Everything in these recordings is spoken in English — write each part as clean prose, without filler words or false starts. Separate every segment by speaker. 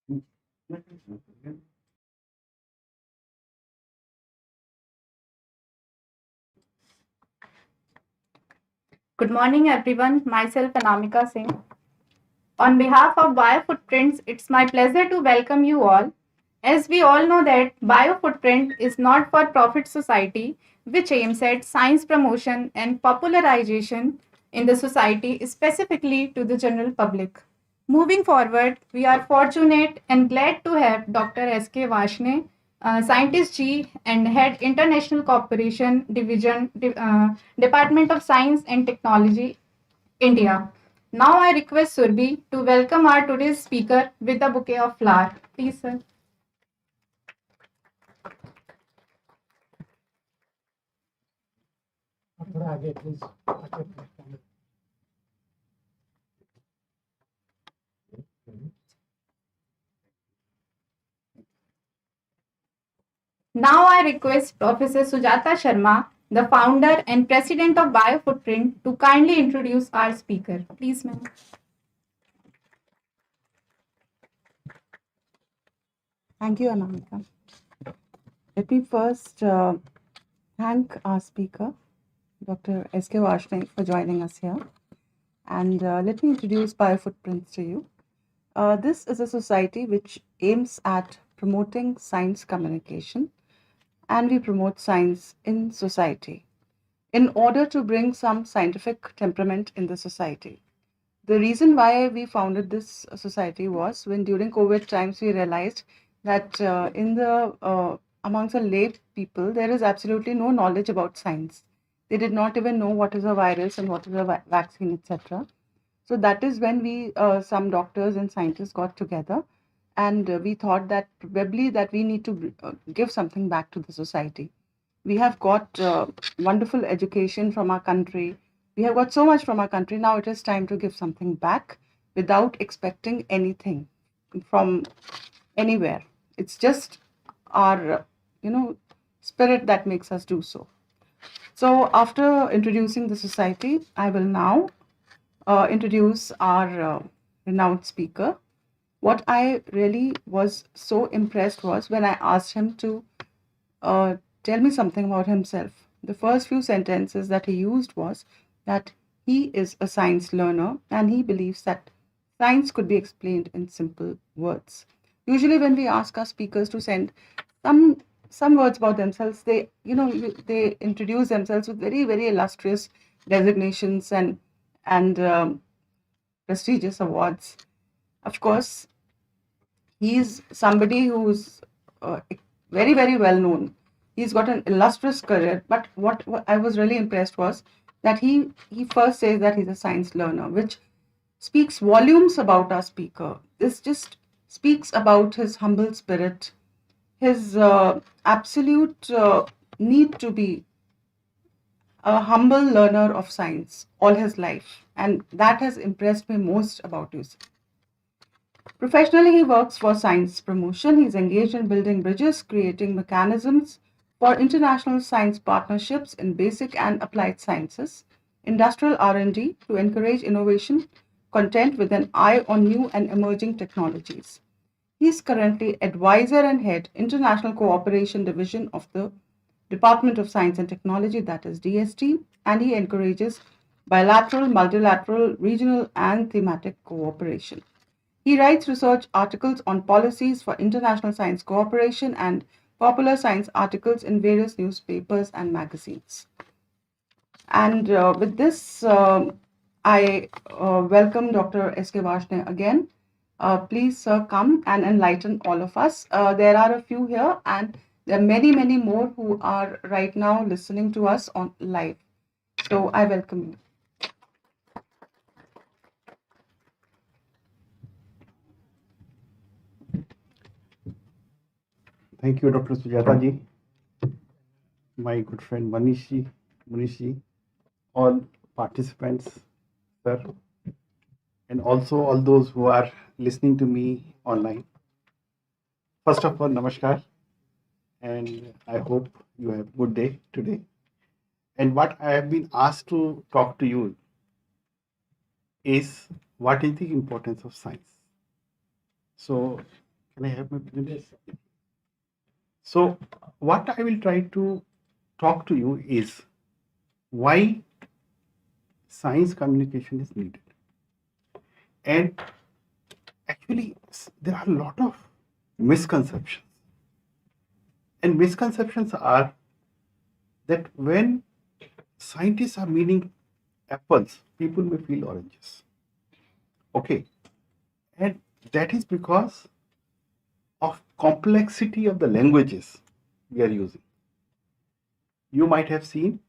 Speaker 1: Good morning, everyone. Myself, Anamika Singh. On behalf of BioFootprints, it's my pleasure to welcome you all. As we all know that BioFootprint is not-for-profit society which aims at science promotion and popularization in the society, specifically to the general public. Moving forward, we are fortunate and glad to have Dr. S.K. Varshney, Scientist G and Head International Cooperation Division, Department of Science and Technology, India. Now I request Surbi to welcome our today's speaker with a bouquet of flowers. Please, sir. Now I request Professor Sujata Sharma, the founder and president of BioFootprint, to kindly introduce our speaker. Please, ma'am.
Speaker 2: Thank you, Anamika. Let me first thank our speaker, Dr. S.K. Varshney, for joining us here. And let me introduce BioFootprints to you. This is a society which aims at promoting science communication, and we promote science in society in order to bring some scientific temperament in the society. The reason why we founded this society was when during COVID times we realized that amongst the lay people there is absolutely no knowledge about science. They did not even know what is a virus and what is a vaccine, etc. So that is when we, some doctors and scientists got together, and we thought that probably that we need to give something back to the society. We have got wonderful education from our country. We have got so much from our country. Now it is time to give something back without expecting anything from anywhere. It's just our, spirit that makes us do so. So after introducing the society, I will now introduce our renowned speaker. What I really was so impressed was when I asked him to tell me something about himself. The first few sentences that he used was that he is a science learner and he believes that science could be explained in simple words. Usually, when we ask our speakers to send some words about themselves, they introduce themselves with very very illustrious designations and prestigious awards. Of course, he's somebody who's very very well known. He's got an illustrious career, but what I was really impressed was that he first says that he's a science learner, which speaks volumes about our speaker. This just speaks about his humble spirit, his absolute need to be a humble learner of science all his life, and that has impressed me most about you. Professionally, he works for science promotion. He's engaged in building bridges, creating mechanisms for international science partnerships in basic and applied sciences, industrial R&D to encourage innovation, content with an eye on new and emerging technologies. He is currently advisor and head International Cooperation Division of the Department of Science and Technology, that is DST, and he encourages bilateral, multilateral, regional, and thematic cooperation. He writes research articles on policies for international science cooperation and popular science articles in various newspapers and magazines. And with this, I welcome Dr. S.K. Varshney again. Please, sir, come and enlighten all of us. There are a few here, and there are many, many more who are right now listening to us on live. So I welcome you.
Speaker 3: Thank you, Dr. Sujata ji, my good friend Manishi, all participants, sir, and also all those who are listening to me online. First of all, namaskar, and I hope you have a good day today. And what I have been asked to talk to you is what is the importance of science. So Can I have my presentation? So, what I will try to talk to you is why science communication is needed. And actually, there are a lot of misconceptions. And misconceptions are that when scientists are meaning apples, people may feel oranges. Okay. And that is because of complexity of the languages we are using. You might have seen,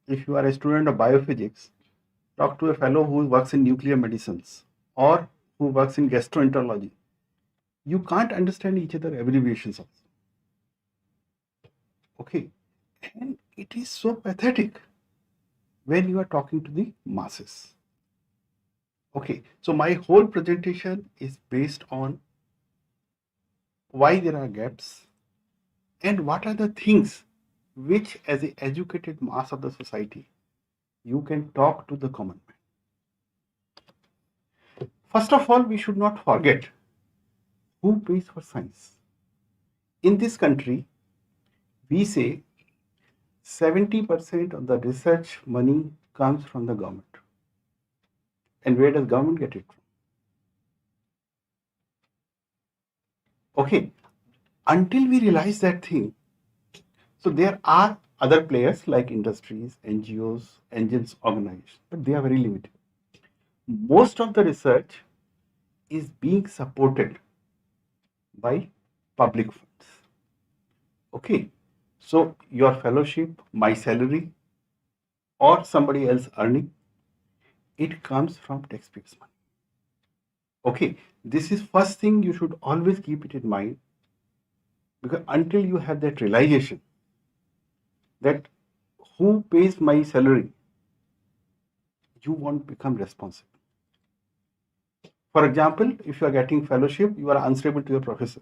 Speaker 3: if you are a student of biophysics, talk to a fellow who works in nuclear medicines or who works in gastroenterology. You can't understand each other abbreviations also. Okay. And it is so pathetic when you are talking to the masses. Okay. So my whole presentation is based on why there are gaps and what are the things which, as an educated mass of the society, you can talk to the common man. First of all, we should not forget who pays for science. In this country, we say 70% of the research money comes from the government. And where does government get it from? Okay, until we realize that thing, so there are other players like industries, NGOs, engines, organizations, but they are very limited. Most of the research is being supported by public funds. Okay, so your fellowship, my salary, or somebody else earning, it comes from taxpayers' money. Okay, this is first thing you should always keep it in mind, because until you have that realization that who pays my salary, you won't become responsible. For example, if you are getting fellowship, you are answerable to your professor.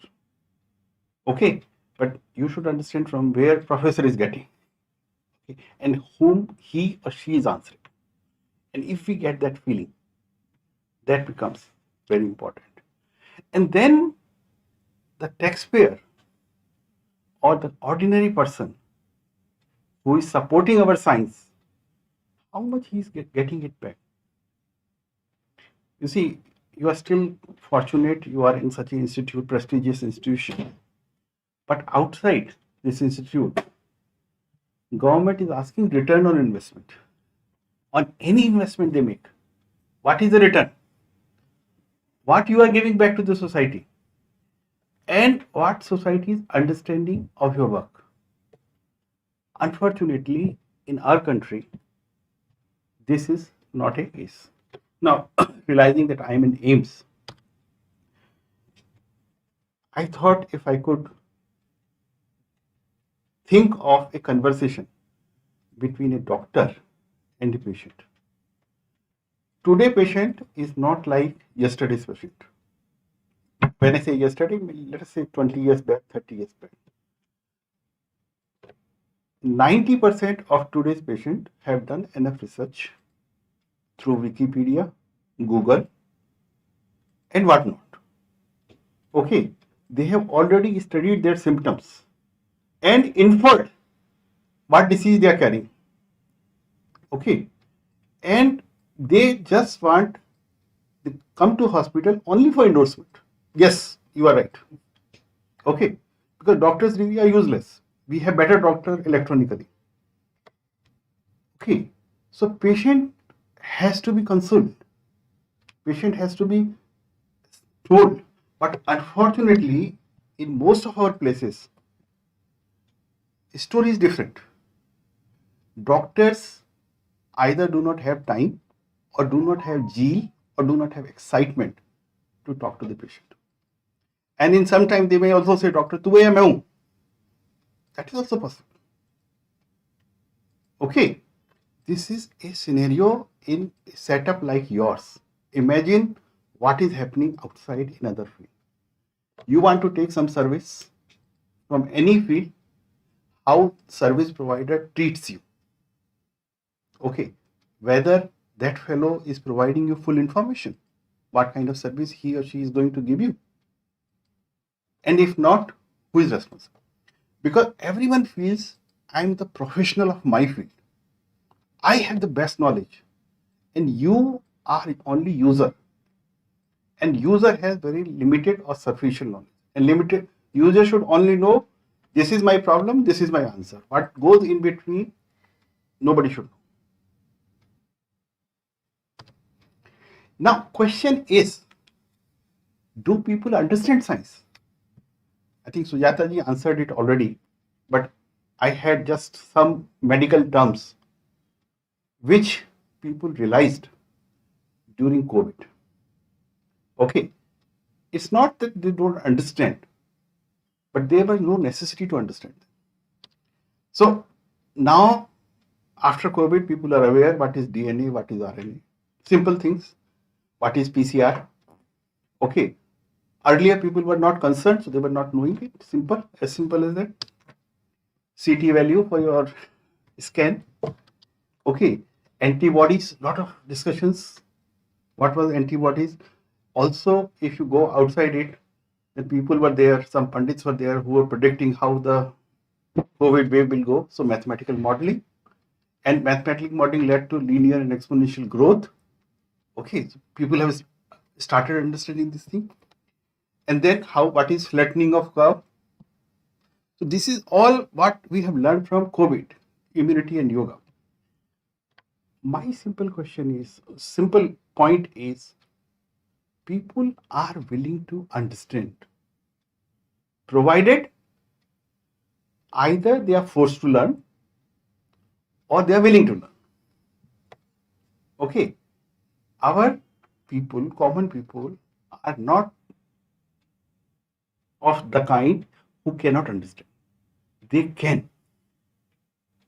Speaker 3: Okay, but you should understand from where professor is getting, okay, and whom he or she is answering. And if we get that feeling, that becomes very important. And then the taxpayer or the ordinary person who is supporting our science, how much he is getting it back. You see, you are still fortunate you are in such an institute, prestigious institution. But outside this institute, government is asking return on investment. On any investment they make, what is the return? What you are giving back to the society? And what society's understanding of your work? Unfortunately, in our country, this is not a case. Now, realizing that I am in AIMS, I thought if I could think of a conversation between a doctor and a patient. Today patient is not like yesterday's patient. When I say yesterday, let us say 20 years back, 30 years back. 90% of today's patients have done enough research through Wikipedia, Google, and whatnot. Okay, they have already studied their symptoms and inferred what disease they are carrying. Okay, and they just want to come to hospital only for endorsement. Yes, you are right. Okay, because doctors really are useless. We have better doctor electronically. Okay, so patient has to be consulted. Patient has to be told. But unfortunately, in most of our places, story is different. Doctors either do not have time or do not have zeal or do not have excitement to talk to the patient. And in some time they may also say, doctor, tu hai main hu. That is also possible. Okay, this is a scenario in a setup like yours. Imagine what is happening outside in other field. You want to take some service from any field, how service provider treats you. Okay, whether that fellow is providing you full information, what kind of service he or she is going to give you. And if not, who is responsible? Because everyone feels I'm the professional of my field. I have the best knowledge, and you are only user. And user has very limited or sufficient knowledge. And limited user should only know this is my problem, this is my answer. What goes in between, nobody should know. Now, question is, do people understand science? I think Sujata ji answered it already, but I had just some medical terms which people realized during COVID. Okay, it's not that they don't understand, but there was no necessity to understand. So now, after COVID, people are aware what is DNA, what is RNA, simple things, what is PCR. Okay, earlier people were not concerned, so they were not knowing it. Simple as that. CT value for your scan. Okay, antibodies, lot of discussions. What was antibodies? Also, if you go outside it, the people were there, some pundits were there who were predicting how the COVID wave will go. So mathematical modeling, and mathematical modeling led to linear and exponential growth. Okay, so people have started understanding this thing. And then what is flattening of curve? So this is all what we have learned from COVID, immunity and yoga. My simple point is, people are willing to understand, provided either they are forced to learn or they are willing to learn. Okay, our people, common people, are not of the kind who cannot understand. They can.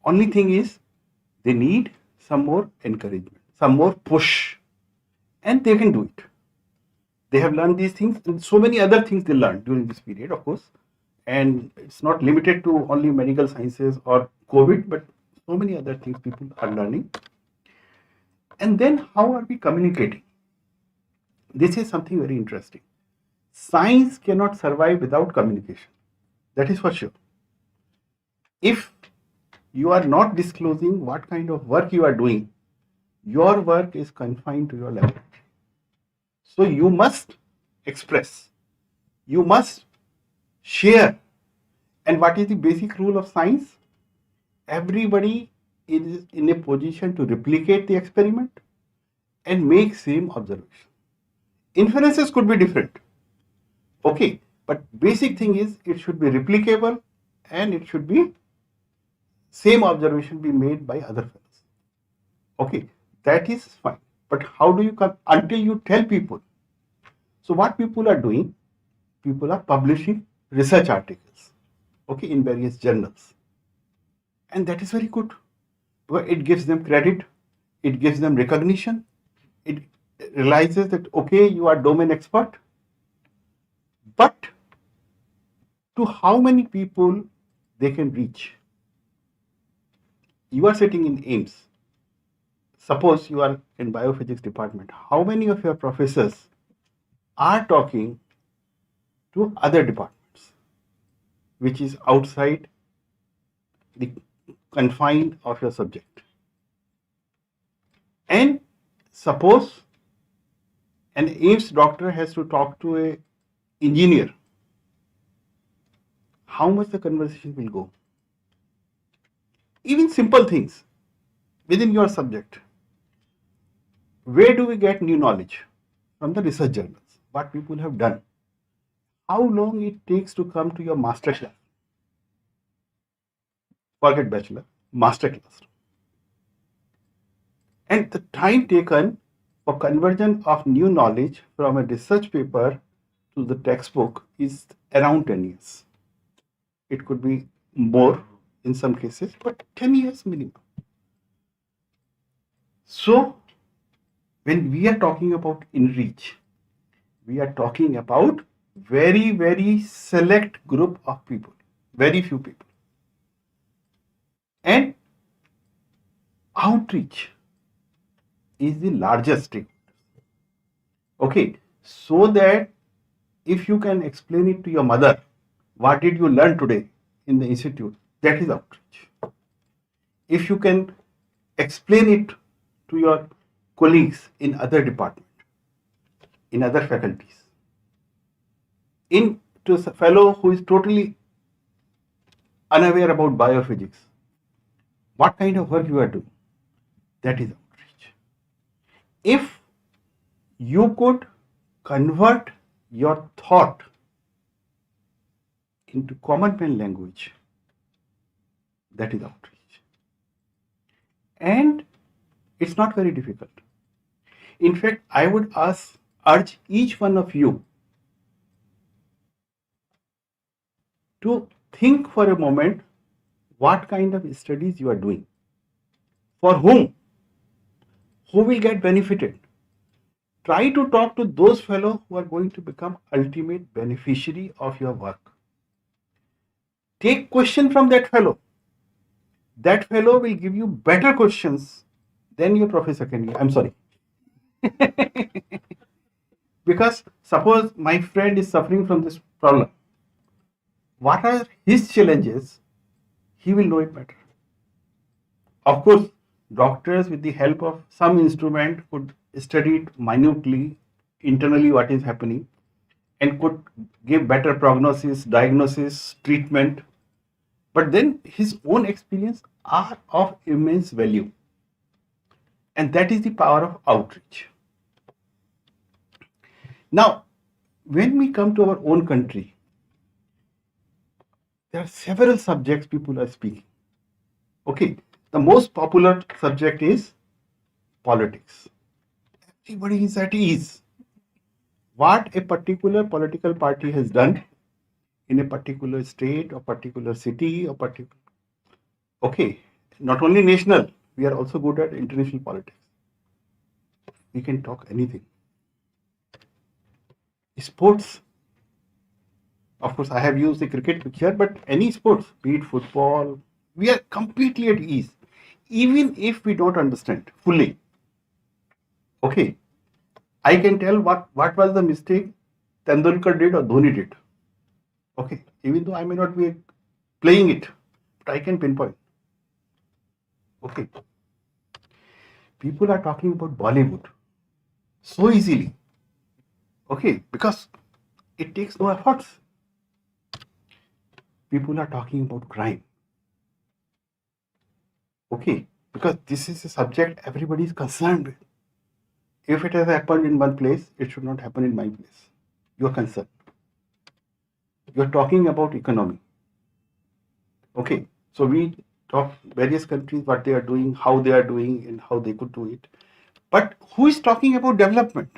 Speaker 3: Only thing is, they need some more encouragement, some more push, and they can do it. They have learned these things, and so many other things they learned during this period, of course. And it's not limited to only medical sciences or COVID, but so many other things people are learning. And then how are we communicating? This is something very interesting. Science cannot survive without communication. That is for sure. If you are not disclosing what kind of work you are doing, your work is confined to your laboratory. So you must express, you must share. And what is the basic rule of science? Everybody is in a position to replicate the experiment and make same observation. Inferences could be different. Okay, but basic thing is it should be replicable and it should be same observation be made by other fellows. Okay, that is fine. But how do you come until you tell people? So what people are doing, people are publishing research articles, okay, in various journals. And that is very good. Because it gives them credit, it gives them recognition, it realizes that, okay, you are domain expert. But to how many people they can reach? You are sitting in AIMS. Suppose you are in biophysics department. How many of your professors are talking to other departments, which is outside the confine of your subject? And suppose an AIMS doctor has to talk to a engineer, how much the conversation will go? Even simple things within your subject. Where do we get new knowledge? From the research journals, what people have done. How long it takes to come to your master class? Forget bachelor, master class. And the time taken for conversion of new knowledge from a research paper to the textbook is around 10 years. It could be more in some cases, but 10 years minimum. So, when we are talking about in-reach, we are talking about very, very select group of people, very few people. And outreach is the largest thing. Okay, so that if you can explain it to your mother, what did you learn today in the institute? That is outreach. If you can explain it to your colleagues in other departments, in other faculties, to a fellow who is totally unaware about biophysics, what kind of work you are doing, that is outreach. If you could convert your thought into common man language, that is outreach. And it's not very difficult. In fact, I would urge each one of you to think for a moment what kind of studies you are doing, for whom, who will get benefited. Try to talk to those fellows who are going to become ultimate beneficiary of your work. Take question from that fellow. That fellow will give you better questions than your professor can give. I'm sorry. Because suppose my friend is suffering from this problem. What are his challenges? He will know it better. Of course, doctors with the help of some instrument could study it minutely, internally what is happening, and could give better prognosis, diagnosis, treatment. But then his own experience are of immense value. And that is the power of outreach. Now, when we come to our own country, there are several subjects people are speaking. Okay, the most popular subject is politics. Everybody is at ease. What a particular political party has done in a particular state or particular city or particular. Okay, not only national, we are also good at international politics. We can talk anything. Sports. Of course, I have used the cricket picture, but any sports, be it football, we are completely at ease, even if we don't understand fully. Okay, I can tell what was the mistake Tendulkar did or Dhoni did. Okay, even though I may not be playing it, but I can pinpoint. Okay, people are talking about Bollywood so easily. Okay, because it takes no efforts. People are talking about crime. Okay, because this is a subject everybody is concerned with. If it has happened in one place, it should not happen in my place. You are concerned. You are talking about economy. Okay, so we talk various countries, what they are doing, how they are doing, and how they could do it. But who is talking about development?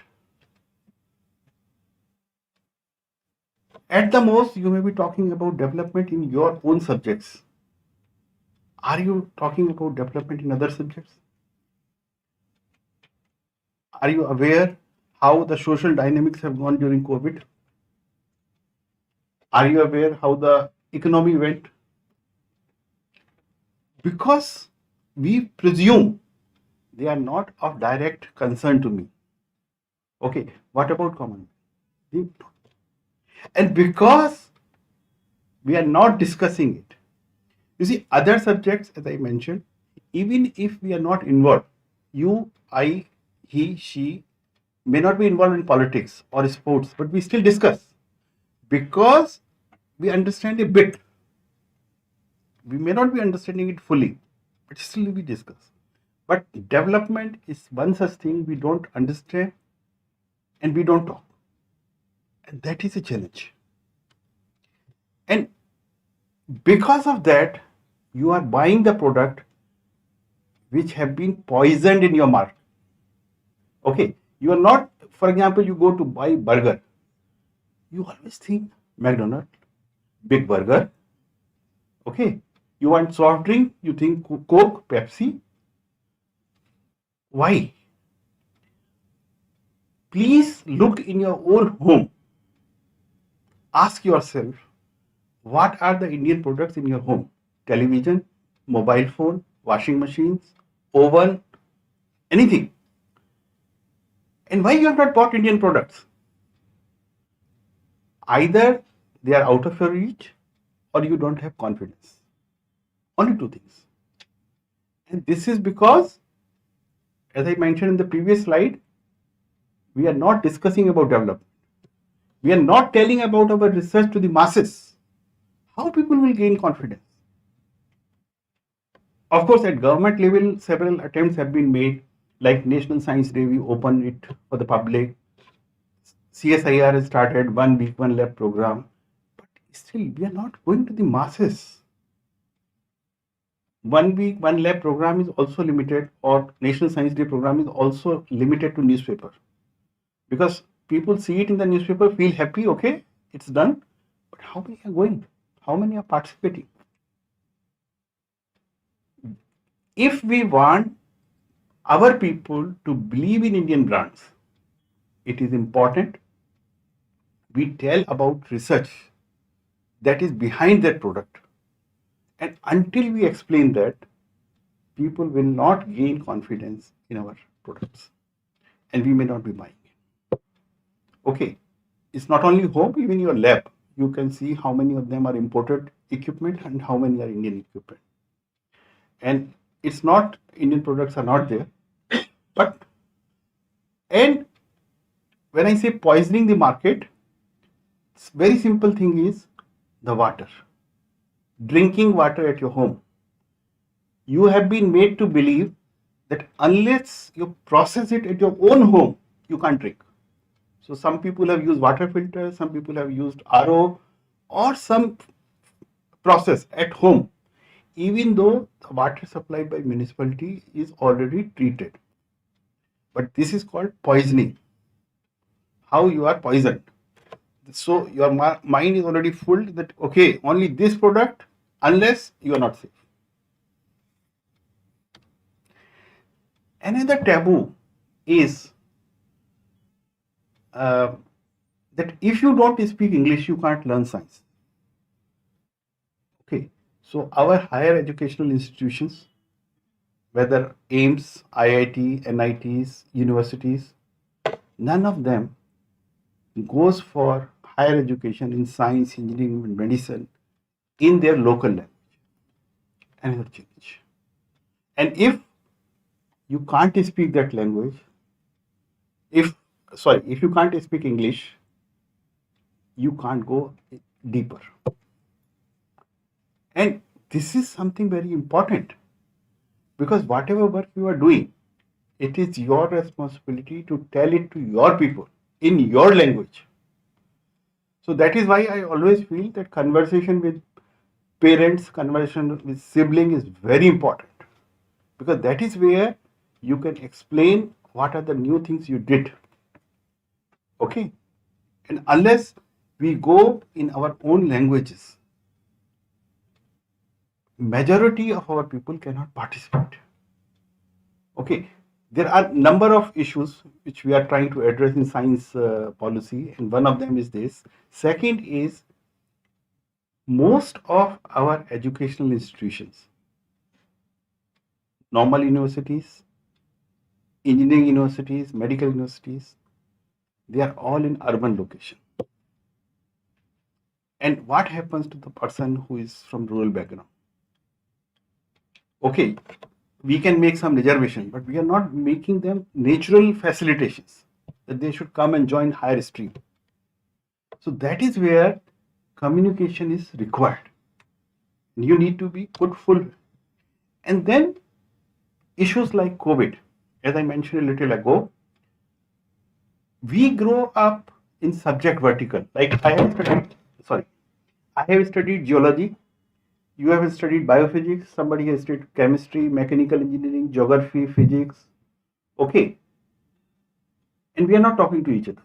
Speaker 3: At the most, you may be talking about development in your own subjects. Are you talking about development in other subjects? Are you aware how the social dynamics have gone during COVID? Are you aware how the economy went? Because we presume they are not of direct concern to me. Okay, what about common? And because we are not discussing it, you see, other subjects, as I mentioned, even if we are not involved, you, I, he, she may not be involved in politics or sports, but we still discuss because we understand a bit. We may not be understanding it fully, but still we discuss. But development is one such thing we don't understand and we don't talk. And that is a challenge. And because of that, you are buying the product which have been poisoned in your market. Okay, you are not, for example, you go to buy burger. You always think McDonald's, big burger. Okay, you want soft drink, you think Coke, Pepsi. Why? Please look in your own home. Ask yourself, what are the Indian products in your home? Television, mobile phone, washing machines, oven, anything. And why you have not bought Indian products? Either they are out of your reach or you don't have confidence. Only two things. And this is because, as I mentioned in the previous slide, we are not discussing about development. We are not telling about our research to the masses. How people will gain confidence? Of course, at government level, several attempts have been made, like National Science Day, we opened it for the public. CSIR has started 1 week, 1 lab program. But still, we are not going to the masses. 1 week, 1 lab program is also limited, or National Science Day program is also limited to newspaper. Because people see it in the newspaper, feel happy, okay, it's done. But how many are going? How many are participating? If we want our people to believe in Indian brands, it is important we tell about research that is behind that product. And until we explain that, people will not gain confidence in our products and we may not be buying it. Okay, it's not only home, even your lab, you can see how many of them are imported equipment and how many are Indian equipment. And it's not Indian products are not there, but and when I say poisoning the market, it's very simple thing is the water. Drinking water at your home. You have been made to believe that unless you process it at your own home, you can't drink. So some people have used water filters, some people have used RO or some process at home, even though the water supplied by municipality is already treated. But this is called poisoning. How you are poisoned. So your mind is already full that, okay, only this product unless you are not safe. Another taboo is that if you don't speak English, you can't learn science. Okay, so our higher educational institutions, whether AIMS, IIT, NITs, universities, none of them goes for higher education in science, engineering, and medicine in their local language. Another change. And if you can't speak that language, if you can't speak English, you can't go deeper. And this is something very important because whatever work you are doing, it is your responsibility to tell it to your people in your language. So that is why I always feel that conversation with parents, conversation with sibling is very important because that is where you can explain what are the new things you did. Okay, and unless we go in our own languages, majority of our people cannot participate. Okay, there are number of issues which we are trying to address in science policy, and one of them is this. Second is most of our educational institutions, normal universities, engineering universities, medical universities, they are all in urban location. And what happens to the person who is from rural background? Okay, we can make some reservation, but we are not making them natural facilitations that they should come and join higher stream. So that is where communication is required. You need to be put full. And then issues like COVID, as I mentioned a little ago, we grow up in subject vertical. Like I have studied geology, you have studied biophysics, somebody has studied chemistry, mechanical engineering, geography, physics. Okay. And we are not talking to each other.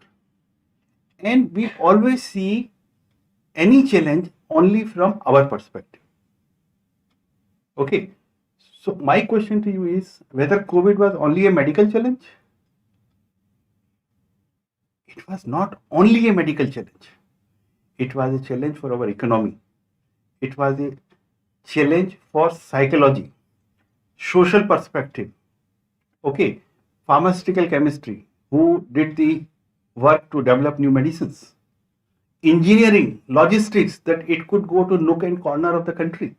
Speaker 3: And we always see any challenge only from our perspective. Okay. So my question to you is whether COVID was only a medical challenge? It was not only a medical challenge. It was a challenge for our economy. It was a challenge for psychology, social perspective. Okay, pharmaceutical chemistry, who did the work to develop new medicines. engineering, logistics, that it could go to nook and corner of the country.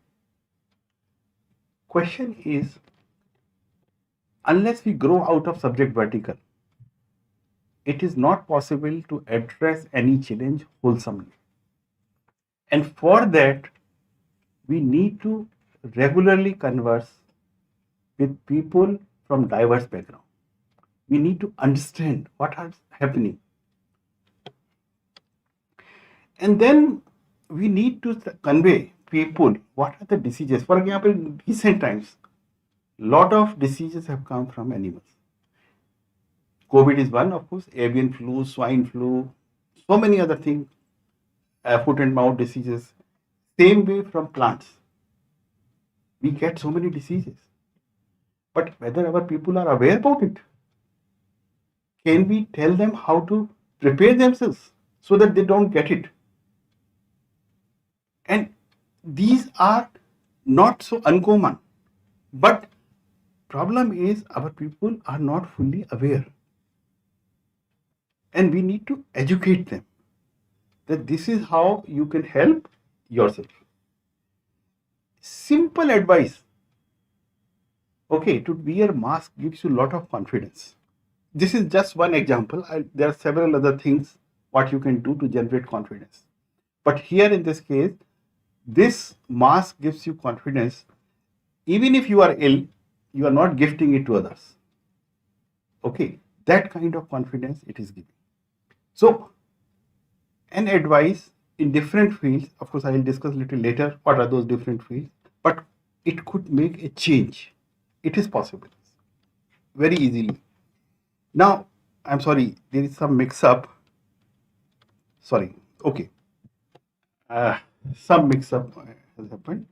Speaker 3: Question is, unless we grow out of subject vertical, it is not possible to address any challenge wholesomely. And for that, we need to regularly converse with people from diverse backgrounds. We need to understand what is happening. And then we need to convey people what are the diseases. For example, in recent times, lot of diseases have come from animals. COVID is one, of course, avian flu, swine flu, so many other things, foot and mouth diseases. Same way from plants. We get so many diseases. But whether our people are aware about it, can we tell them how to prepare themselves so that they don't get it? And these are not so uncommon. But problem is our people are not fully aware. And we need to educate them that this is how you can help yourself. Simple advice. Okay, to wear mask gives you a lot of confidence. This is just one example. There are several other things what you can do to generate confidence. But here in this case, this mask gives you confidence. Even if you are ill, you are not gifting it to others. Okay, that kind of confidence it is giving. So, an advice in different fields, of course, I will discuss a little later what are those different fields, but it could make a change. It is possible very easily. Now, I'm sorry, there is some mix up. Sorry, okay. Some mix up has happened.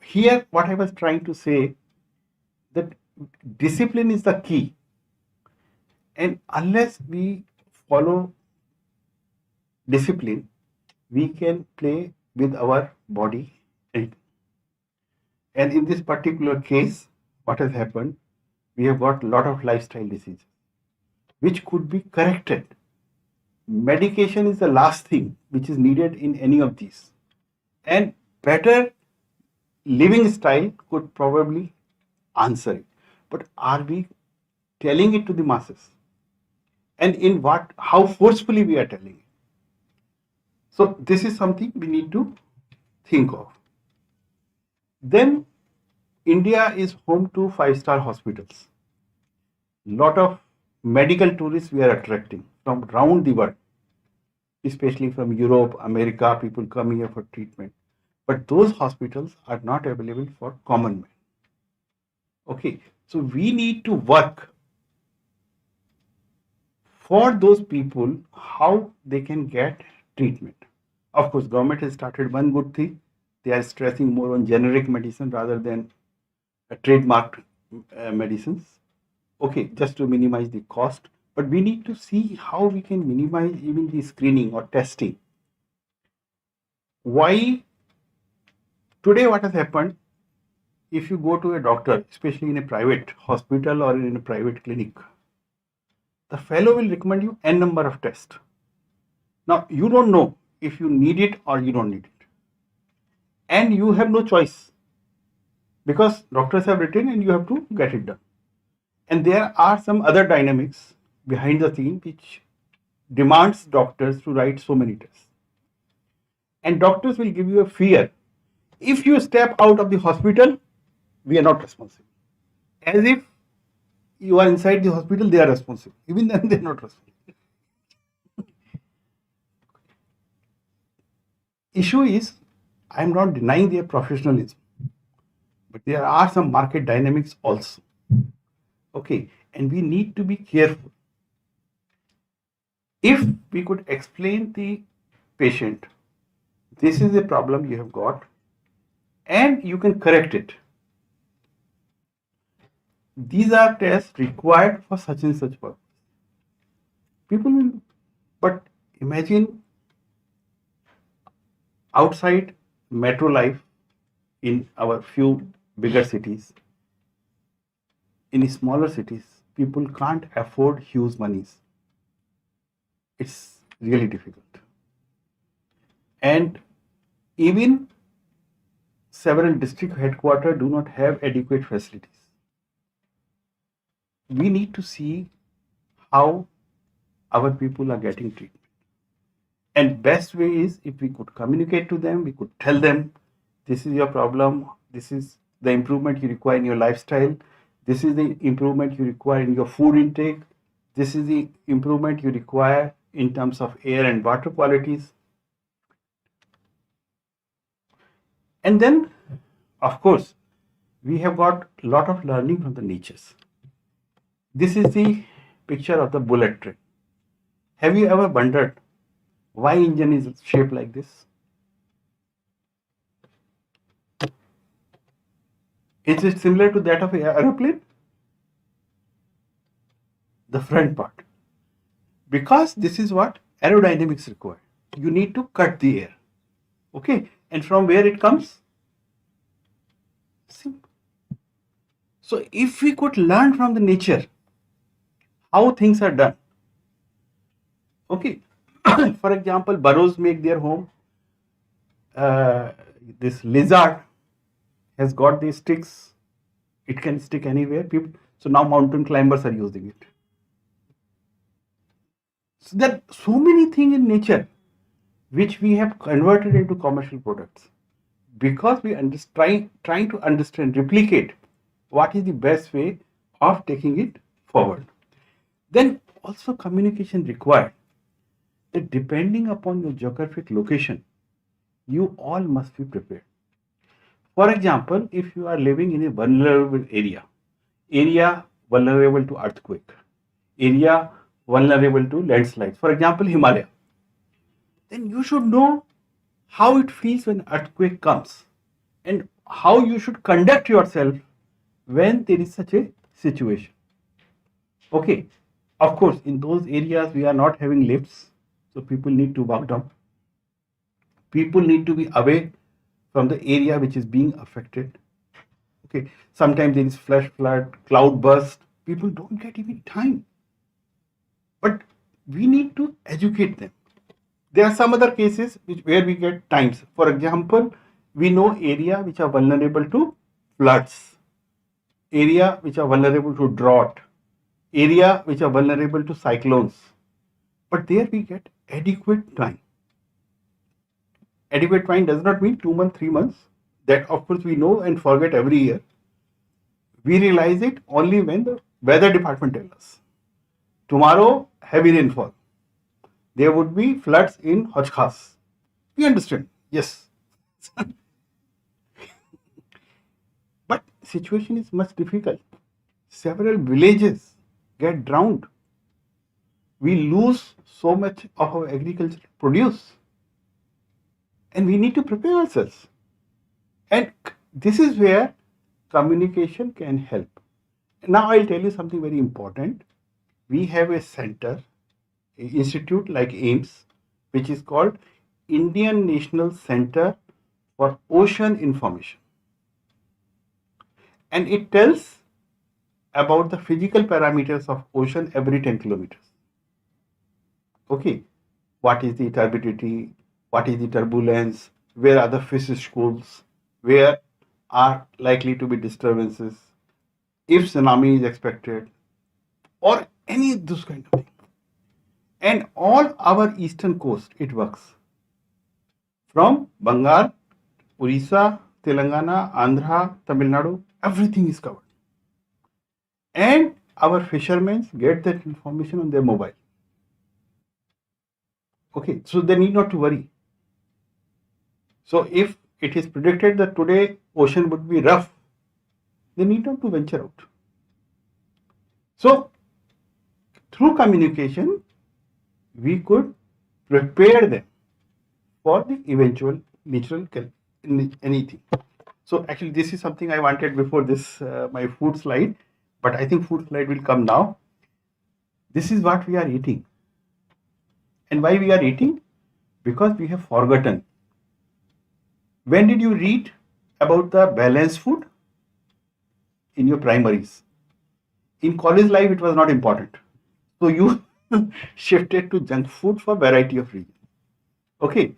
Speaker 3: Here, what I was trying to say, that discipline is the key. And unless we follow discipline, we can play with our body. And in this particular case, what has happened, we have got a lot of lifestyle diseases, which could be corrected. Medication is the last thing which is needed in any of these. And better living style could probably answer it. But are we telling it to the masses? And in what, how forcefully we are telling it? So this is something we need to think of. Then India is home to 5-star hospitals. Lot of medical tourists we are attracting from around the world, especially from Europe, America, people come here for treatment. But those hospitals are not available for common men. Okay, so we need to work for those people how they can get treatment. Of course, government has started one good thing. They are stressing more on generic medicine rather than trademarked medicines. Okay, just to minimize the cost. But we need to see how we can minimize even the screening or testing. Why? Today what has happened, if you go to a doctor, especially in a private hospital or in a private clinic, the fellow will recommend you n number of tests. Now, you don't know if you need it or you don't need it. And you have no choice because doctors have written and you have to get it done. And there are some other dynamics behind the scene which demands doctors to write so many tests. And doctors will give you a fear. If you step out of the hospital, we are not responsible. As if you are inside the hospital, they are responsible. Even then, they are not responsible. Issue is, I am not denying their professionalism, but there are some market dynamics also. Okay, and we need to be careful. If we could explain the patient, this is a problem you have got, and you can correct it. These are tests required for such and such purpose. People will, but imagine outside metro life in our few bigger cities, in smaller cities, people can't afford huge monies. it's really difficult. And even several district headquarters do not have adequate facilities. We need to see how our people are getting treatment. And best way is if we could communicate to them, we could tell them, this is your problem, this is the improvement you require in your lifestyle, this is the improvement you require in your food intake, this is the improvement you require in terms of air and water qualities. And then, of course, we have got a lot of learning from the natures. This is the picture of the bullet train. Have you ever wondered why engine is shaped like this? Is it similar to that of an aeroplane? The front part. Because this is what aerodynamics require. You need to cut the air. Okay? And from where it comes? Simple. So if we could learn from the nature how things are done. Okay. For example, burrows make their home. This lizard has got these sticks. It can stick anywhere. People, so now mountain climbers are using it. So there are so many things in nature which we have converted into commercial products because we trying to understand, replicate what is the best way of taking it forward. Then also communication required that depending upon your geographic location, you all must be prepared. For example, if you are living in a vulnerable area vulnerable to earthquake, area vulnerable to landslides, for example, Himalaya, then you should know how it feels when earthquake comes and how you should conduct yourself when there is such a situation. Okay, of course, in those areas we are not having lifts, so people need to walk down. People need to be away from the area which is being affected. Okay, sometimes there is flash flood, cloud burst. People don't get even time. But we need to educate them. There are some other cases where we get times. For example, we know area which are vulnerable to floods, area which are vulnerable to drought, area which are vulnerable to cyclones. But there we get adequate time. Adequate time does not mean 2 months, 3 months. That of course we know and forget every year. We realize it only when the weather department tells us. Tomorrow, heavy rainfall. There would be floods in Hajj Khas. We understand, yes. But situation is much difficult. Several villages get drowned. We lose so much of our agricultural produce. And we need to prepare ourselves. And this is where communication can help. Now I'll tell you something very important. We have a center, an institute like AIMS, which is called Indian National Center for Ocean Information. And it tells about the physical parameters of ocean every 10 kilometers. Okay, what is the turbidity, what is the turbulence, where are the fish schools, where are likely to be disturbances, if tsunami is expected, or any of those kind of things. And all our eastern coast, it works. From Bengal, Orissa, Telangana, Andhra, Tamil Nadu, everything is covered. And our fishermen get that information on their mobile. Okay, so they need not to worry. So if it is predicted that today ocean would be rough, they need not to venture out. So through communication, we could prepare them for the eventual natural anything. So actually this is something I wanted before this, my food slide, but I think food slide will come now. This is what we are eating. And why we are eating? Because we have forgotten. When did you read about the balanced food? In your primaries. In college life, it was not important. So you shifted to junk food for variety of reasons. Okay,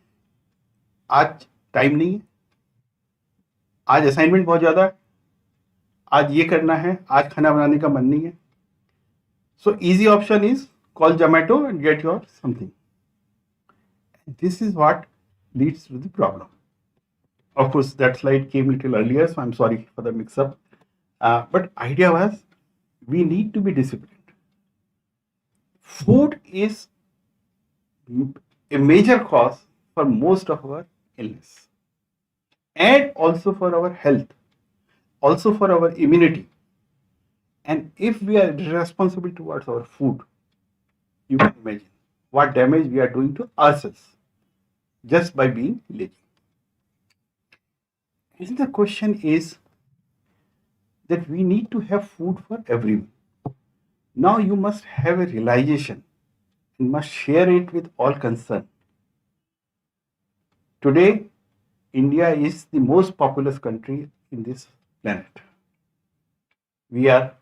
Speaker 3: आज time नहीं है, आज assignment बहुत ज्यादा है, आज ये करना है, आज खाना बनाने का मन नहीं है. So easy option is call Zomato and get your something. This is what leads to the problem. Of course, that slide came a little earlier, so I'm sorry for the mix-up. But idea was we need to be disciplined. Food is a major cause for most of our illness, and also for our health, also for our immunity. And if we are irresponsible towards our food, you can imagine what damage we are doing to ourselves just by being lazy. And the question is that we need to have food for everyone. Now you must have a realization and must share it with all concerned. Today, India is the most populous country in this planet. We are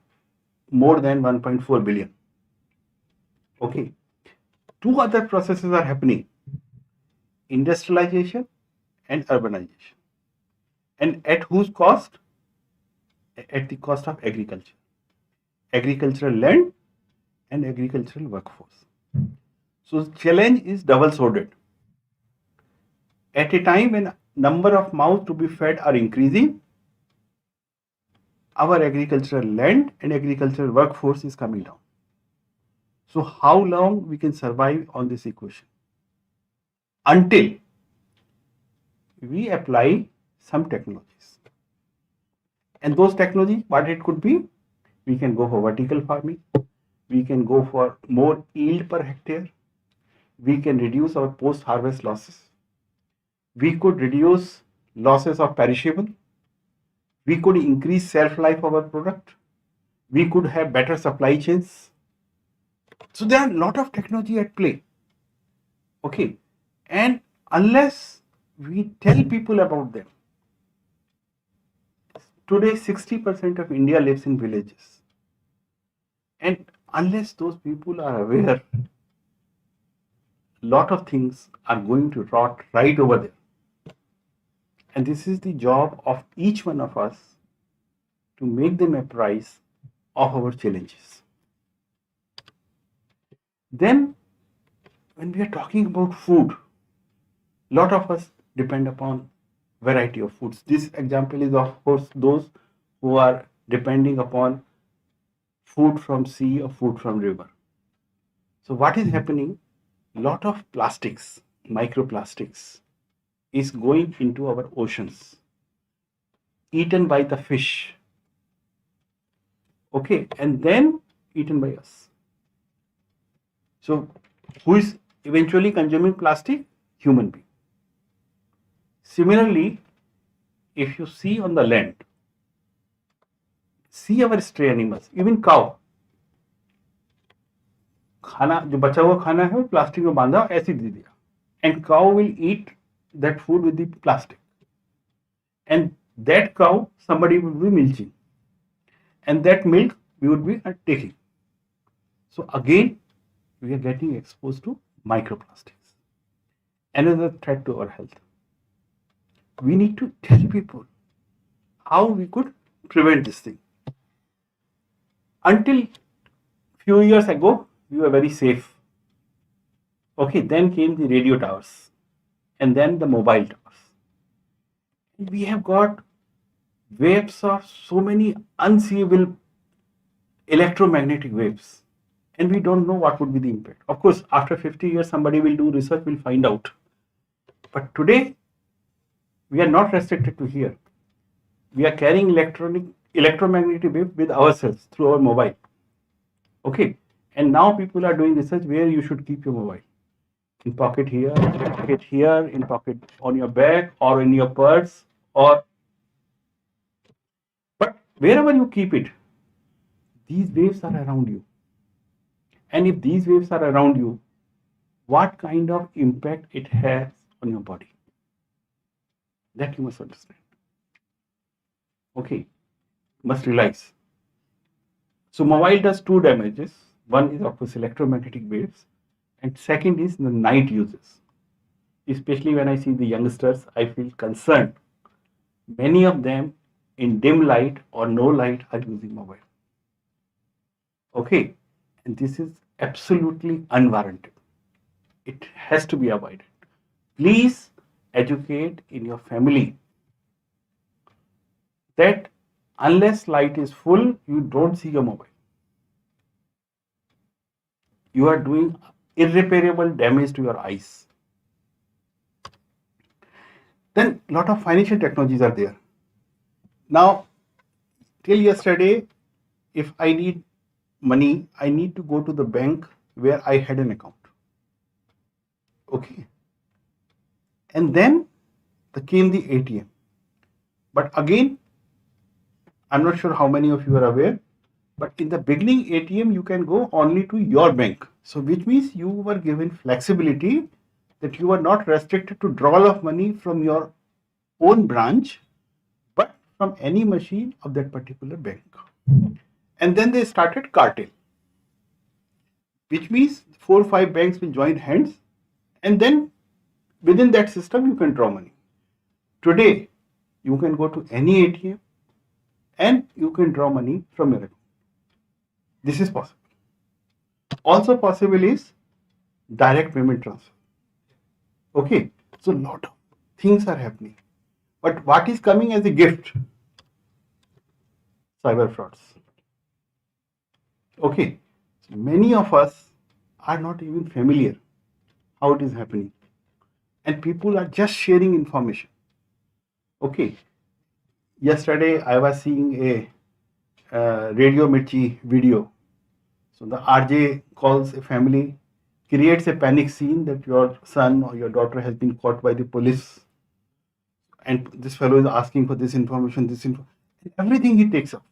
Speaker 3: more than 1.4 billion. Okay. Two other processes are happening: industrialization and urbanization. And at whose cost? At the cost of agriculture, agricultural land and agricultural workforce. So the challenge is double-sworded. At a time when number of mouths to be fed are increasing, our agricultural land and agricultural workforce is coming down. So how long we can survive on this equation? Until we apply some technologies. And those technologies, what it could be? We can go for vertical farming. We can go for more yield per hectare. We can reduce our post-harvest losses. We could reduce losses of perishable. We could increase shelf life of our product. We could have better supply chains. So there are a lot of technology at play. Okay. And unless we tell people about them, today 60% of India lives in villages. And unless those people are aware, lot of things are going to rot right over there. And this is the job of each one of us to make them apprise of our challenges. Then, when we are talking about food, lot of us depend upon variety of foods. This example is of course those who are depending upon food from sea or food from river. So what is happening? Lot of plastics, microplastics, is going into our oceans, eaten by the fish. Okay, and then eaten by us. So who is eventually consuming plastic? Human being. Similarly, if you see on the land, see our stray animals, even cow. खाना जो बचा हुआ खाना है वो plastic में बांधा ऐसे दे दिया, and cow will eat that food with the plastic, and that cow somebody will be milking, and that milk we would be taking. So again we are getting exposed to microplastics, another threat to our health. We need to tell people how we could prevent this thing. Until few years ago, we were very safe. Okay, then came the radio towers and then the mobile towers. We have got waves of so many unseeable electromagnetic waves, and we don't know what would be the impact. Of course, after 50 years, somebody will do research, will find out. But today, we are not restricted to here. We are carrying electromagnetic wave with ourselves through our mobile. Okay, and now people are doing research where you should keep your mobile. In pocket here, in pocket on your bag or in your purse, or but wherever you keep it, these waves are around you. And if these waves are around you, what kind of impact it has on your body? That you must understand. Okay, must realize. So mobile does two damages. One is, of course, electromagnetic waves, and second is the night uses. Especially when I see the youngsters, I feel concerned. Many of them in dim light or no light are using mobile. Okay, and this is absolutely unwarranted. It has to be avoided. Please educate in your family that unless light is full, you don't see your mobile. You are doing irreparable damage to your eyes. Then a lot of financial technologies are there. Now, till yesterday, if I need money, I need to go to the bank where I had an account. Okay. And then came the ATM. But again, I'm not sure how many of you are aware, but in the beginning, ATM, you can go only to your bank. So which means you were given flexibility that you are not restricted to draw of money from your own branch, but from any machine of that particular bank. And then they started cartel, which means 4 or 5 banks will join hands, and then within that system you can draw money. Today, you can go to any ATM and you can draw money from your account. This is possible. Also possible is direct payment transfer. Okay, so a lot of things are happening. But what is coming as a gift? Cyber frauds. Okay, so many of us are not even familiar how it is happening. And people are just sharing information. Okay, yesterday I was seeing a Radio Mirchi video. So the RJ calls a family, creates a panic scene that your son or your daughter has been caught by the police, and this fellow is asking for this information, everything he takes up.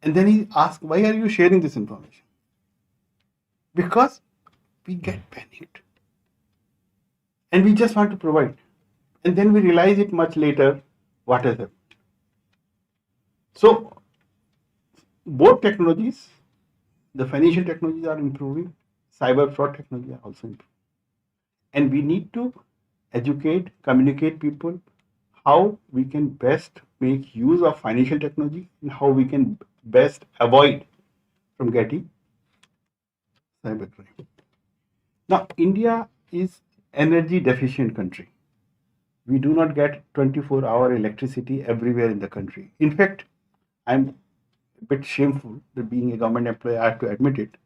Speaker 3: And then he asks, why are you sharing this information? Because we get panicked. And we just want to provide. And then we realize it much later what has happened. So, both technologies, the financial technologies are improving, cyber fraud technology are also improving. And we need to educate, communicate people how we can best make use of financial technology and how we can best avoid from getting cybercrime. Now, India is energy deficient country. We do not get 24-hour electricity everywhere in the country. In fact, I'm a bit shameful that being a government employee, I have to admit it.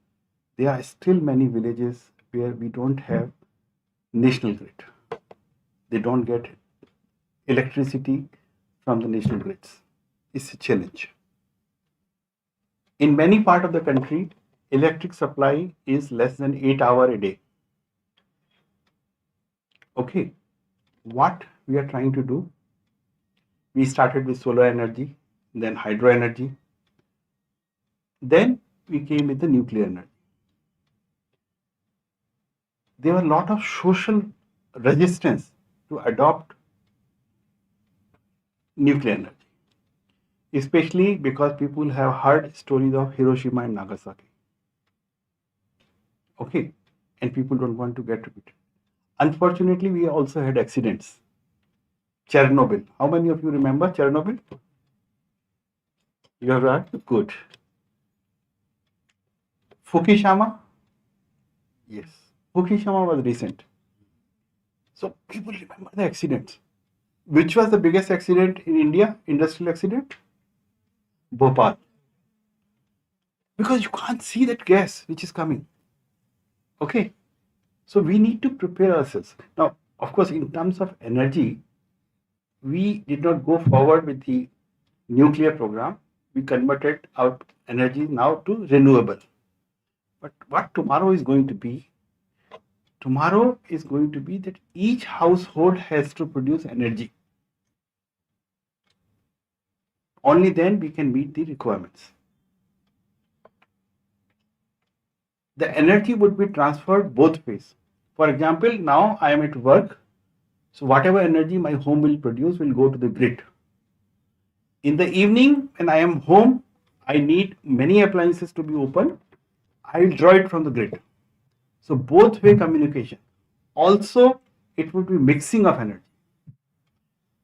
Speaker 3: There are still many villages where we don't have national grid. They don't get electricity from the national grids. It's a challenge. In many parts of the country, electric supply is less than 8 hours a day. Okay, what we are trying to do, we started with solar energy, then hydro energy, then we came with the nuclear energy. There were a lot of social resistance to adopt nuclear energy, especially because people have heard stories of Hiroshima and Nagasaki. Okay, and people don't want to get repeated. Unfortunately, we also had accidents. Chernobyl. How many of you remember Chernobyl? You are right? Good. Fukushima? Yes. Fukushima was recent. So people remember the accidents. Which was the biggest accident in India? Industrial accident? Bhopal. Because you can't see that gas which is coming. Okay. So we need to prepare ourselves. Now, of course, in terms of energy, we did not go forward with the nuclear program. We converted our energy now to renewable. But what tomorrow is going to be? Tomorrow is going to be that each household has to produce energy. Only then we can meet the requirements. The energy would be transferred both ways. For example, now I am at work, so whatever energy my home will produce will go to the grid. In the evening, when I am home, I need many appliances to be open, I will draw it from the grid. So both way communication. Also, it would be mixing of energy.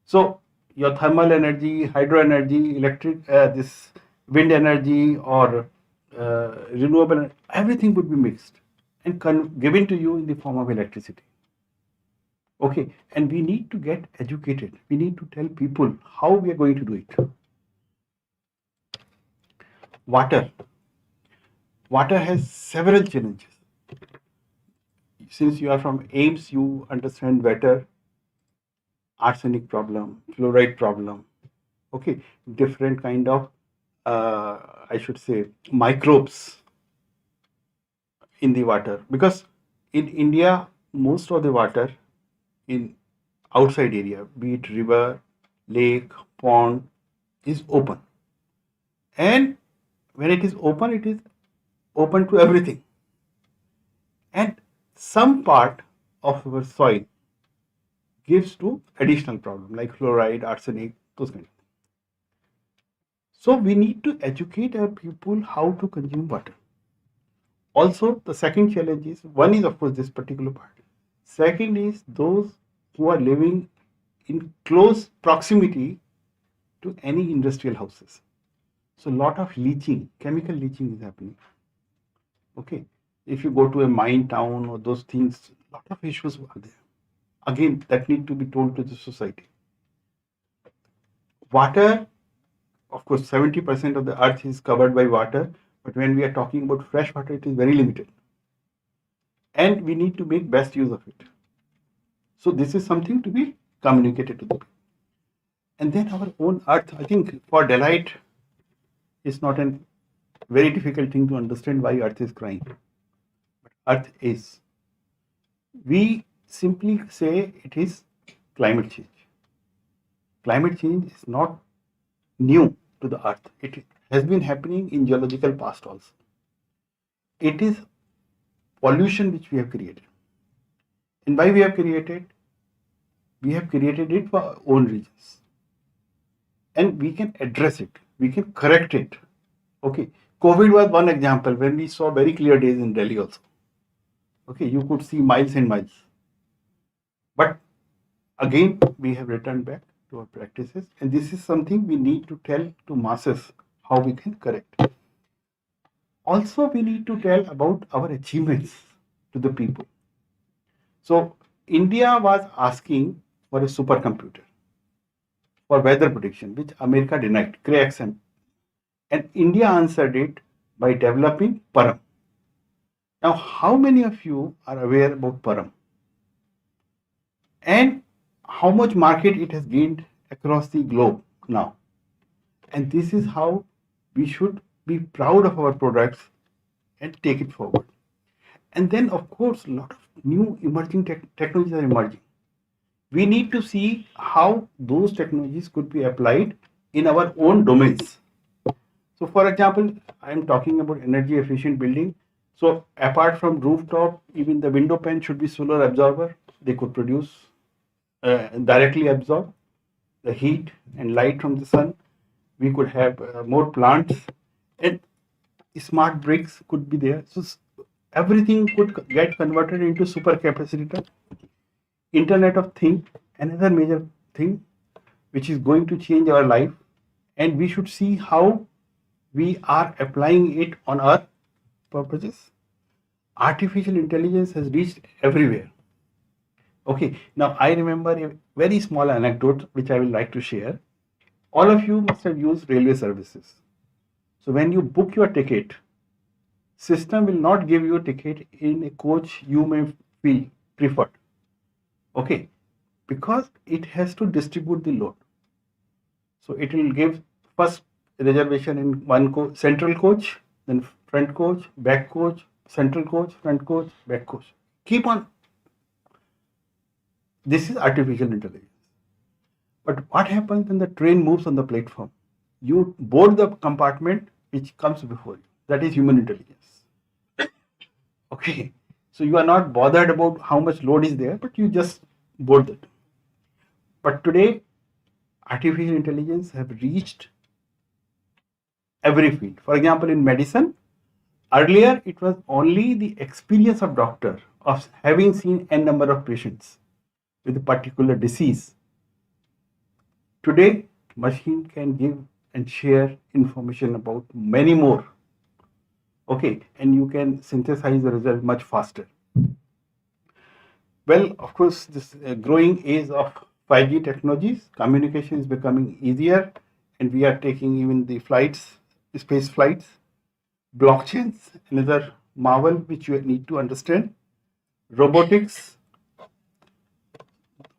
Speaker 3: So your thermal energy, hydro energy, electric, this wind energy or renewable, everything would be mixed and given to you in the form of electricity. Okay, and we need to get educated. We need to tell people how we are going to do it. Water. Water has several challenges. Since you are from AIMS, you understand better arsenic problem, fluoride problem. Okay, different kind of, I should say, microbes in the water. Because in India, most of the water in outside area, be it river, lake, pond, is open. And when it is open to everything. And some part of our soil gives to additional problem like fluoride, arsenic, those kind of things. So we need to educate our people how to consume water. Also, the second challenge is, one is of course this particular part. Second is those who are living in close proximity to any industrial houses. So a lot of leaching, chemical leaching is happening. Okay, if you go to a mine town or those things, a lot of issues are there. Again, that need to be told to the society. Water, of course, 70% of the earth is covered by water, but when we are talking about fresh water, it is very limited. And we need to make best use of it. So this is something to be communicated to the people. And then our own earth, I think for delight, it's not a very difficult thing to understand why earth is crying. But earth is. We simply say it is climate change. Climate change is not new to the earth. It has been happening in geological past also. It is pollution which we have created. And why we have created? We have created it for our own reasons. And we can address it. We can correct it. Okay. COVID was one example when we saw very clear days in Delhi also. Okay. You could see miles and miles. But again, we have returned back to our practices. And this is something we need to tell to masses how we can correct. Also, we need to tell about our achievements to the people. So, India was asking for a supercomputer for weather prediction, which America denied, CREXM. And India answered it by developing Param. Now, how many of you are aware about Param? And how much market it has gained across the globe now? And this is how we should be proud of our products and take it forward. And then, of course, a lot of new emerging technologies are emerging. We need to see how those technologies could be applied in our own domains. So, for example, I am talking about energy efficient building. So, apart from rooftop, even the window pane should be solar absorber. They could produce, directly absorb the heat and light from the sun. We could have more plants, and smart bricks could be there. So, everything could get converted into supercapacitor. Internet of Things, another major thing which is going to change our life, and we should see how we are applying it on our purposes. Artificial intelligence has reached everywhere. Okay, now I remember a very small anecdote which I would like to share. All of you must have used railway services. So when you book your ticket, system will not give you a ticket in a coach you may feel preferred. Okay, because it has to distribute the load. So it will give first reservation in one central coach, then front coach, back coach, central coach, front coach, back coach. Keep on. This is artificial intelligence. But what happens when the train moves on the platform? You board the compartment which comes before you. That is human intelligence. Okay. So you are not bothered about how much load is there, but you just board it. But today, artificial intelligence have reached every field. For example, in medicine, earlier it was only the experience of doctor of having seen n number of patients with a particular disease. Today, machine can give and share information about many more. Okay, and you can synthesize the result much faster. Well, of course, this growing age of 5G technologies, communication is becoming easier, and we are taking even the flights, space flights. Blockchains, another marvel which you need to understand. Robotics,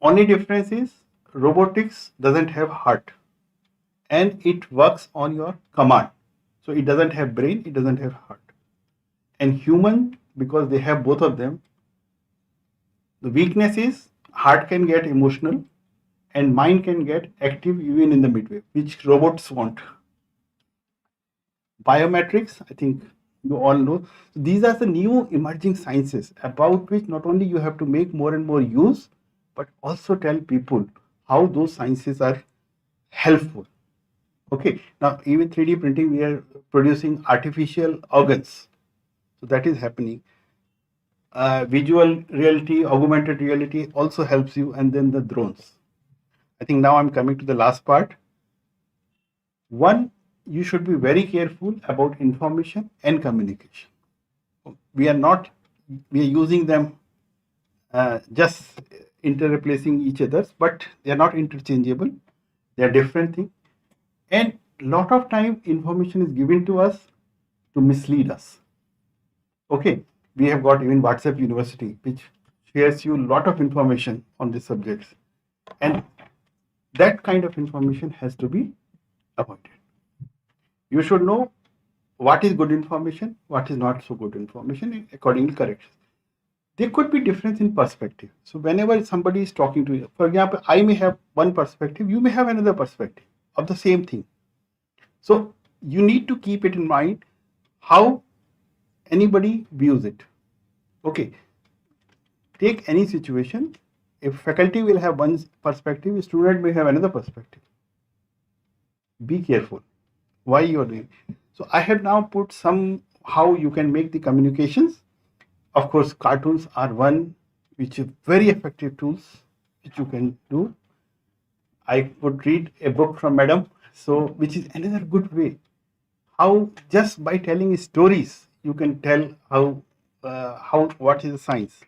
Speaker 3: only difference is robotics doesn't have heart and it works on your command. So it doesn't have brain, it doesn't have heart. And human, because they have both of them, the weakness is heart can get emotional and mind can get active even in the midway, which robots want. Biometrics, I think you all know. These are the new emerging sciences about which not only you have to make more and more use, but also tell people how those sciences are helpful. Okay, now even 3D printing, we are producing artificial organs. So that is happening. Visual reality, augmented reality also helps you, and then the drones. I think now I'm coming to the last part. One, you should be very careful about information and communication. We are using them just interreplacing each other, but they are not interchangeable. They are different things. And lot of time information is given to us to mislead us. Okay, we have got even WhatsApp University, which shares you a lot of information on these subjects. And that kind of information has to be avoided. You should know what is good information, what is not so good information, and accordingly correct. There could be difference in perspective. So whenever somebody is talking to you, for example, I may have one perspective, you may have another perspective of the same thing. So you need to keep it in mind how anybody views it. Okay, take any situation. If faculty will have one perspective, a student may have another perspective. Be careful why you are doing. So I have now put some how you can make the communications. Of course, cartoons are one which is very effective tools which you can do. I would read a book from Madam, so which is another good way. How just by telling stories you can tell how what is the science.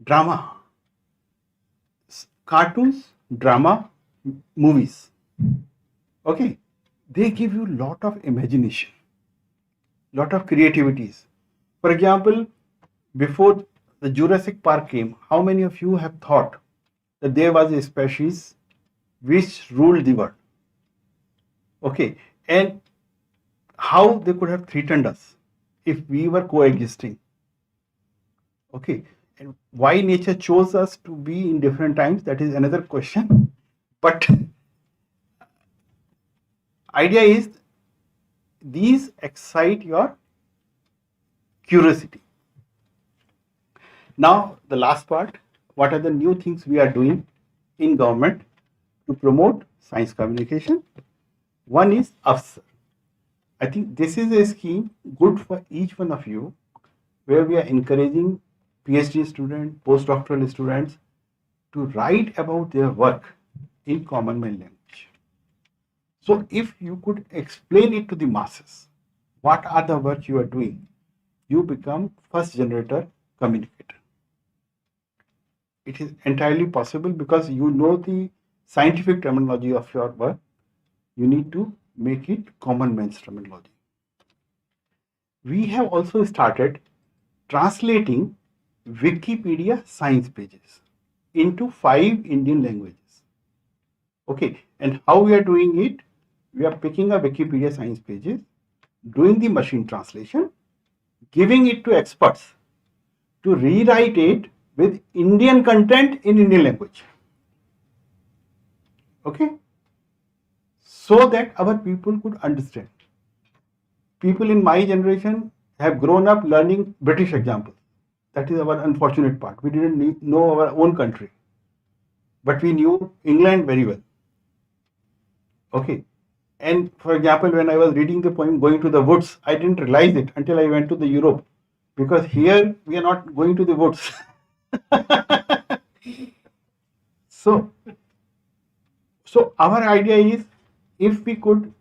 Speaker 3: Drama, cartoons, drama, movies. Okay, they give you lot of imagination, lot of creativities. For example, before the Jurassic Park came, how many of you have thought that there was a species which ruled the world? Okay, and how they could have threatened us if we were coexisting? Okay, and why nature chose us to be in different times, that is another question. But idea is these excite your curiosity. Now the last part, what are the new things we are doing in government to promote science communication? One is AFSR. I think this is a scheme good for each one of you, where we are encouraging PhD students, postdoctoral students to write about their work in common man language. So if you could explain it to the masses, what are the work you are doing, you become first generator communicator. It is entirely possible because you know the scientific terminology of your work. You need to make it common man's terminology. We have also started translating Wikipedia science pages into 5 Indian languages. Okay, and how we are doing it? We are picking up Wikipedia science pages, doing the machine translation, giving it to experts to rewrite it with Indian content in Indian language. Okay, so that our people could understand. People in my generation have grown up learning British examples. That is our unfortunate part. We didn't know our own country, but we knew England very well. Okay, And for example, when I was reading the poem Going to the Woods, I didn't realize it until I went to the Europe, because here we are not going to the woods. So, so our idea is, if we could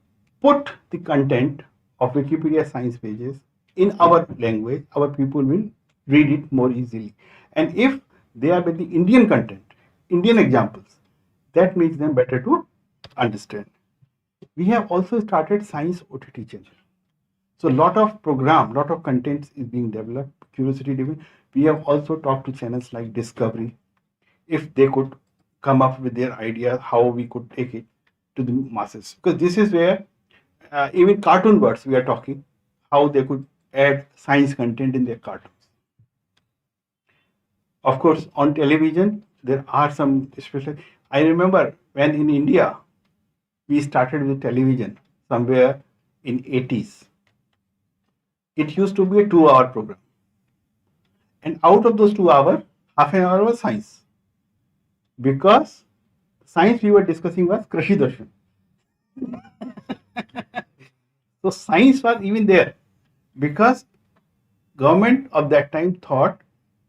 Speaker 3: put the content of Wikipedia science pages in our language, our people will read it more easily. And if they are with the Indian content, Indian examples, that makes them better to understand. We have also started Science OTT channel. So lot of program, lot of contents is being developed, curiosity driven. We have also talked to channels like Discovery, if they could come up with their ideas how we could take it to the masses. Because this is where even cartoon birds we are talking, how they could add science content in their cartoons. Of course, on television, there are some special. I remember when in India, we started with television somewhere in 80s. It used to be a 2-hour program. And out of those 2 hours, half an hour was science. Because science we were discussing was Krishi Darshan. So science was even there, because government of that time thought,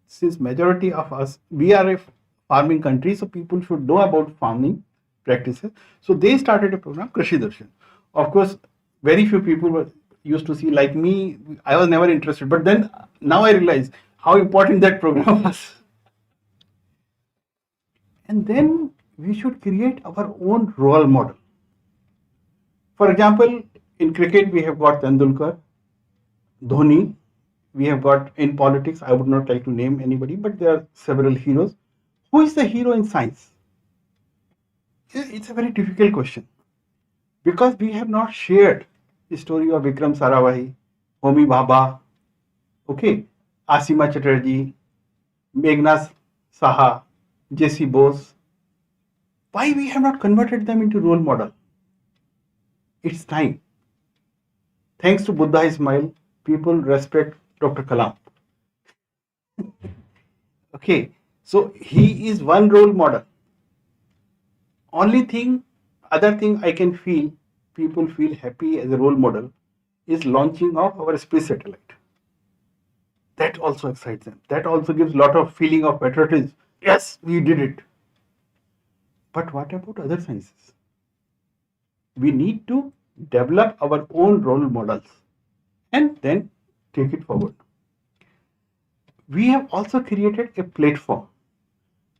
Speaker 3: since majority of us, we are a farming country, so people should know about farming practices. So they started a program, Krishi Darshan. Of course, very few people were used to see, like me, I was never interested. But then now I realize how important that program was. And then we should create our own role model. For example, in cricket, we have got Tendulkar, Dhoni. We have got, in politics, I would not like to name anybody, but there are several heroes. Who is the hero in science? It's a very difficult question, because we have not shared the story of Vikram Sarabhai, Homi Bhabha, okay, Asima Chatterjee, Meghna Saha, J.C. Bose. Why we have not converted them into role model? It's time. Thanks to Buddha Ismail, people respect Dr. Kalam. Okay, so he is one role model. Other thing I can feel, people feel happy as a role model, is launching of our space satellite. That also excites them. That also gives a lot of feeling of patriotism. Yes, we did it. But what about other sciences? We need to develop our own role models and then take it forward. We have also created a platform.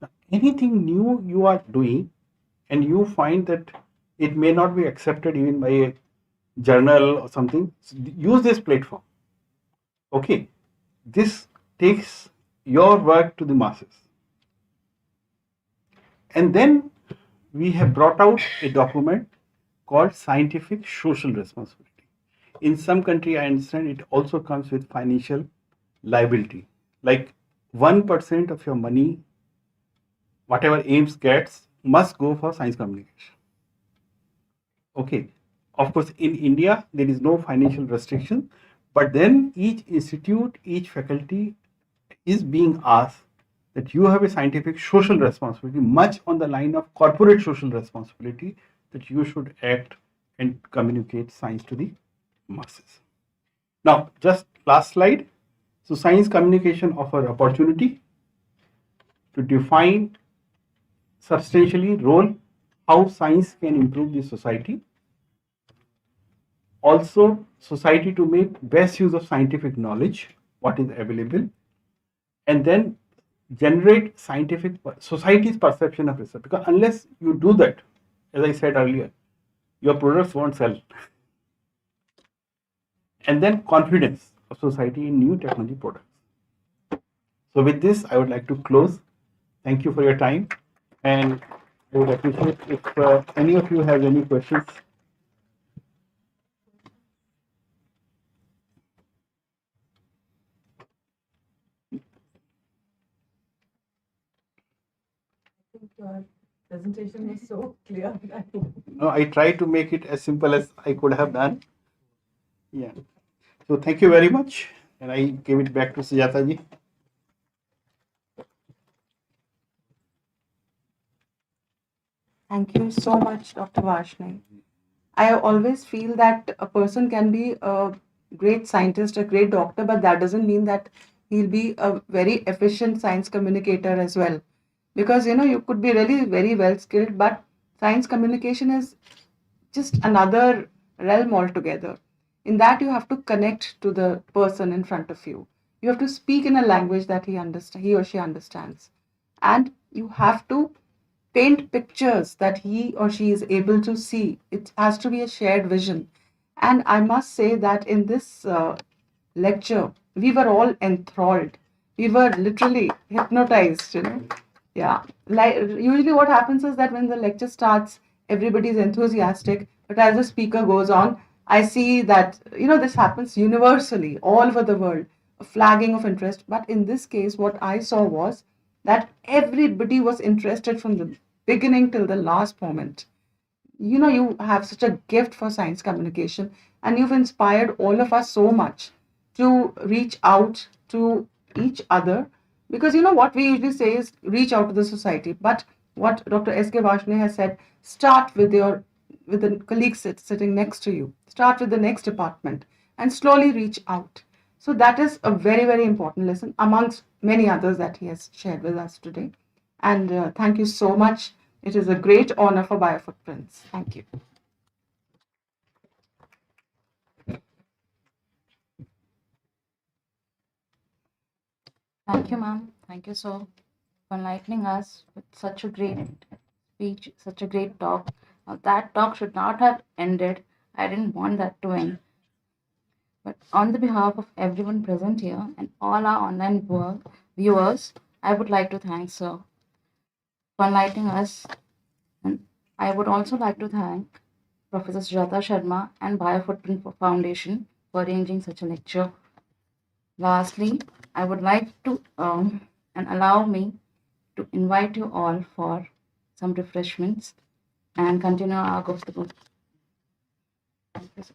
Speaker 3: Now, anything new you are doing and you find that it may not be accepted even by a journal or something, use this platform. Okay, this takes your work to the masses. And then we have brought out a document called Scientific Social Responsibility. In some country, I understand it also comes with financial liability. Like 1% of your money, whatever aims gets, must go for science communication. Okay. Of course, in India, there is no financial restriction, but then each institute, each faculty is being asked that you have a scientific social responsibility, much on the line of corporate social responsibility, that you should act and communicate science to the masses. Now, just last slide. So, science communication offer opportunity to define substantially role, how science can improve the society. Also, society to make best use of scientific knowledge, what is available, and then generate scientific society's perception of research. Because unless you do that, as I said earlier, your products won't sell. And then confidence of society in new technology products. So with this, I would like to close. Thank you for your time, and I would appreciate if any of you have any questions.
Speaker 2: Your presentation was so clear.
Speaker 3: No, I tried to make it as simple as I could have done. Yeah. So thank you very much, and I give it back to Sujata ji.
Speaker 2: Thank you so much, Dr. Varshney. I always feel that a person can be a great scientist, a great doctor, but that doesn't mean that he'll be a very efficient science communicator as well. Because you could be really very well skilled, but science communication is just another realm altogether. In that, you have to connect to the person in front of you. You have to speak in a language that he or she understands, and you have to paint pictures that he or she is able to see. It has to be a shared vision. And I must say that in this lecture, we were all enthralled. We were literally hypnotized. Yeah. Like usually what happens is that when the lecture starts, everybody's enthusiastic, but as the speaker goes on, I see that this happens universally all over the world, a flagging of interest. But in this case, what I saw was that everybody was interested from the beginning till the last moment. You have such a gift for science communication, and you've inspired all of us so much to reach out to each other, because what we usually say is reach out to the society, but what Dr. S.K. Varshney has said, start with the colleague sitting next to you, start with the next department, and slowly reach out. So that is a very, very important lesson amongst many others that he has shared with us today. And thank you so much. It is a great honor for Biofootprints. Thank you.
Speaker 1: Thank you, ma'am. Thank you so for enlightening us with such a great speech, such a great talk. Now, that talk should not have ended. I didn't want that to end. But on the behalf of everyone present here and all our online viewers, I would like to thank Sir for enlightening us. And I would also like to thank Professor Sujata Sharma and Biofootprint Foundation for arranging such a lecture. Lastly, I would like to and allow me to invite you all for some refreshments and continue our Guftagoo. Thank you, sir.